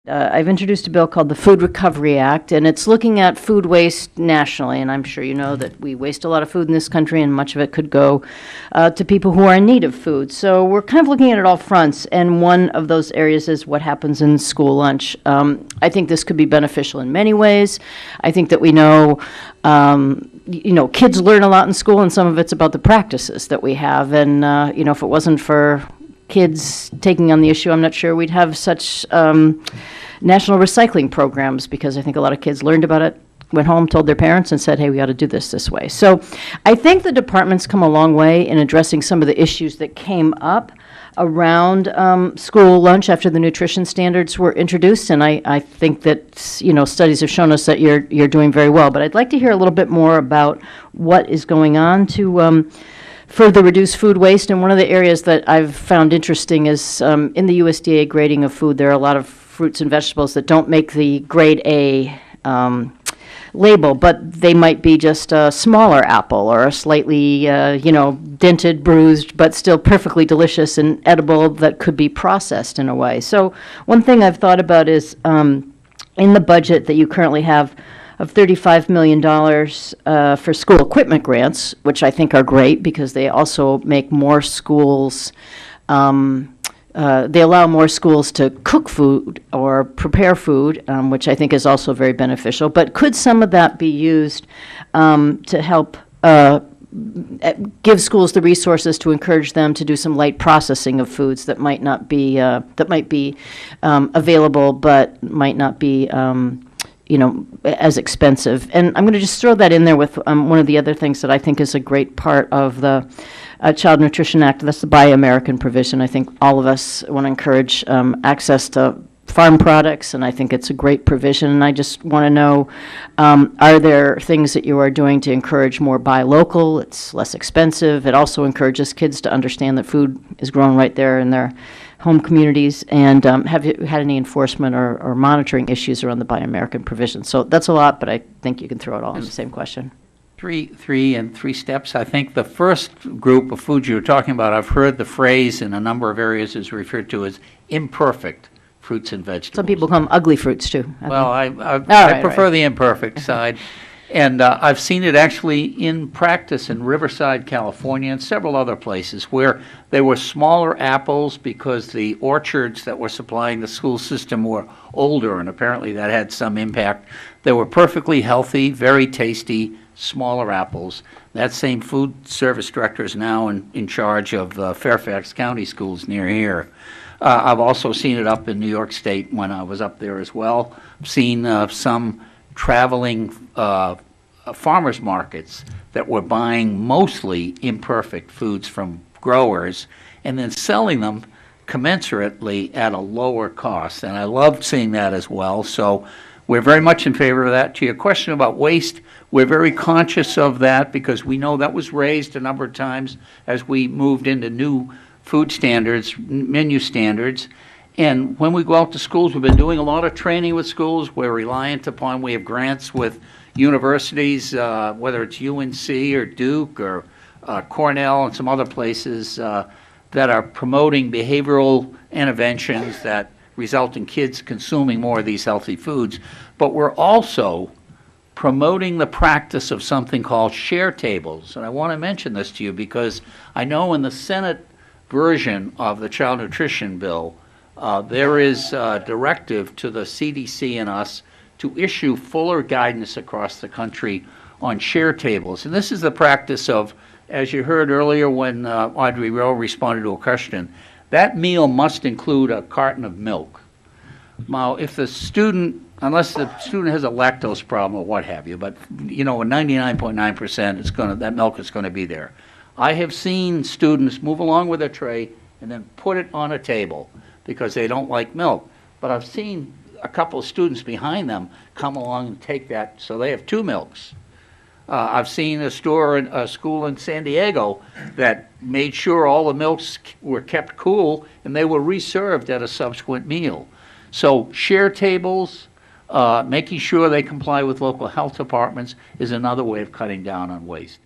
I've introduced a bill called the Food Recovery Act, and it's looking at food waste nationally. And I'm sure you know that we waste a lot of food in this country, and much of it could go to people who are in need of food. So we're kind of looking at it all fronts, and one of those areas is what happens in school lunch. I think this could be beneficial in many ways. I think that we know, kids learn a lot in school, and some of it's about the practices that we have. And, if it wasn't for kids taking on the issue, I'm not sure we'd have such national recycling programs, because I think a lot of kids learned about it, went home, told their parents, and said, hey, we ought to do this way. So I think the department's come a long way in addressing some of the issues that came up around school lunch after the nutrition standards were introduced, and I think that, studies have shown us that you're doing very well. But I'd like to hear a little bit more about what is going on to further reduce food waste. And one of the areas that I've found interesting is in the USDA grading of food, there are a lot of fruits and vegetables that don't make the grade A label, but they might be just a smaller apple or a slightly, dented, bruised, but still perfectly delicious and edible that could be processed in a way. So one thing I've thought about is in the budget that you currently have of $35 million for school equipment grants, which I think are great because they also make more schools, they allow more schools to cook food or prepare food, which I think is also very beneficial. But could some of that be used to help give schools the resources to encourage them to do some light processing of foods that might not be available, but might not be as expensive? And I'm going to just throw that in there with one of the other things that I think is a great part of the Child Nutrition Act. That's the Buy American provision. I think all of us want to encourage access to farm products, and I think it's a great provision. And I just want to know, are there things that you are doing to encourage more buy local? It's less expensive. It also encourages kids to understand that food is grown right there in their home communities. And have you had any enforcement or monitoring issues around the Buy American provision? So that's a lot, but I think you can throw it all in the same question. Three steps. I think the first group of foods you were talking about, I've heard the phrase in a number of areas is referred to as imperfect fruits and vegetables. Some people call them ugly fruits too. Well, I prefer the imperfect side. And I've seen it actually in practice in Riverside, California, and several other places where there were smaller apples because the orchards that were supplying the school system were older, and apparently that had some impact. They were perfectly healthy, very tasty, smaller apples. That same food service director is now in charge of Fairfax County schools near here. I've also seen it up in New York State when I was up there as well. I've seen some traveling farmers markets that were buying mostly imperfect foods from growers and then selling them commensurately at a lower cost. And I loved seeing that as well. So we're very much in favor of that. To your question about waste, we're very conscious of that because we know that was raised a number of times as we moved into new food standards, menu standards. And when we go out to schools, we've been doing a lot of training with schools. We're reliant upon, we have grants with universities, whether it's UNC or Duke or Cornell and some other places that are promoting behavioral interventions that result in kids consuming more of these healthy foods. But we're also promoting the practice of something called share tables. And I want to mention this to you because I know in the Senate version of the Child Nutrition Bill, there is a directive to the CDC and us to issue fuller guidance across the country on share tables. And this is the practice of, as you heard earlier when Audrey Rowe responded to a question, that meal must include a carton of milk. Now, if the student, unless the student has a lactose problem or what have you, but 99.9% it's going to, that milk is going to be there. I have seen students move along with a tray and then put it on a table because they don't like milk. But I've seen a couple of students behind them come along and take that, so they have two milks. I've seen a school in San Diego that made sure all the milks were kept cool and they were reserved at a subsequent meal. So share tables, making sure they comply with local health departments is another way of cutting down on waste.